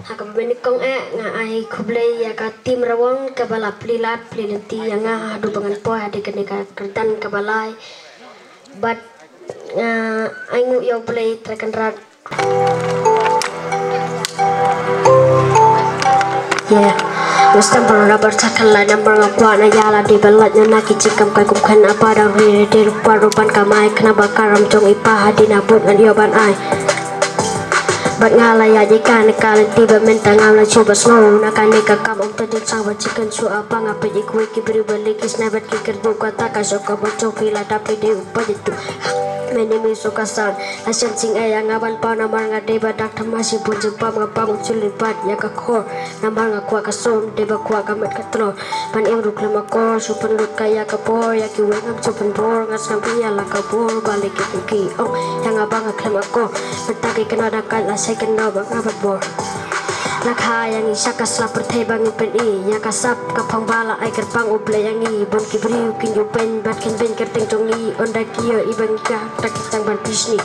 Hakam benikong ai kublai ya ka tim rawang ka bala plilat plinti yang adu bangan po ade kene ka kertan ka balai but ai ngu yo play trakan rat yeah Mustam pernah bercakap number ngakwa na yala di balat na kicikam kai kumkan apa dah di rupan kamai kena bakaram jong ipa hadi nabut ngan yoban ai Bat ngalaya jika nekal tiba mentang ngala coba snow nakan neka kam om tadi sang bacikan su apa ngapa jikui kibri balik snabat kikir buka taka soka bocok pila tapi de upa itu menemi soka sang asyam sing ayang ngaban pa namar ngade badak tamasi pun jepam ngapa nguculipat ya kakor namar ngakua kasom deba kuat kamat katro pan em ruk lama kor supan lut kaya kapor ya kiwe ngam supan bor ngasam piya la kapor balik ki oh yang abang ngaklam ako mentagi kena dakat second no bang abat bor Lakha yang isa kasla pertay bang ipen i ya kasap kapang bala ay kerpang uble yang i bon kibriu kinyo pen bat kin ben kerteng tongi onda kiyo ibang ka takitang ban pisni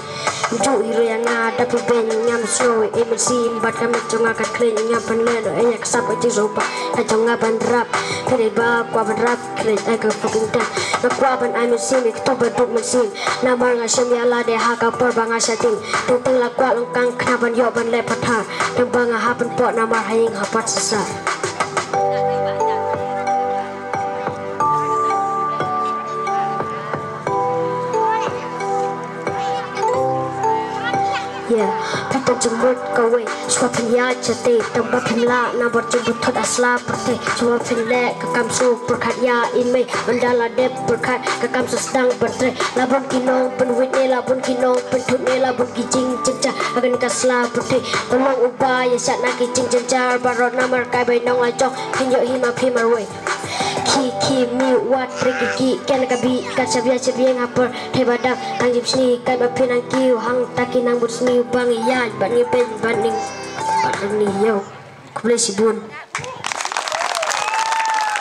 Uju hiro yang ada pen ngam snow emen sim bat kami tonga kat klen ngam pan leno enya kasap ay tisopa ay tonga ban rap kene ba kwa ban rap klen ay ka fucking ta na kwa ban ay mesim ik to baduk mesim na mar nga syam yala de ha ka por bang asating teng la kwa longkang knaban yo ban le patha teng bang hapan po nama haying hapat sesa yeah kita jemput kawe suapin ya jate tambah pemla na berjemput thot asla perte cuma pinle kakam su berkat ya ime mandala dep berkat kakam sedang bertre labun kinong penwit ne labun kinong pentut ne labun kijing cenca akan kasla perte tolong ubah ya sat nak kijing cenca barot namar kai bai nong ajong hinyo hima pimarwe ki mi wat riki ken kabi kasabia sabia ngapur thebadang kang jipsni kai ba pinang kiu hang takinang butsni bang iya ban ngepen ban ning ni yo kuble sibun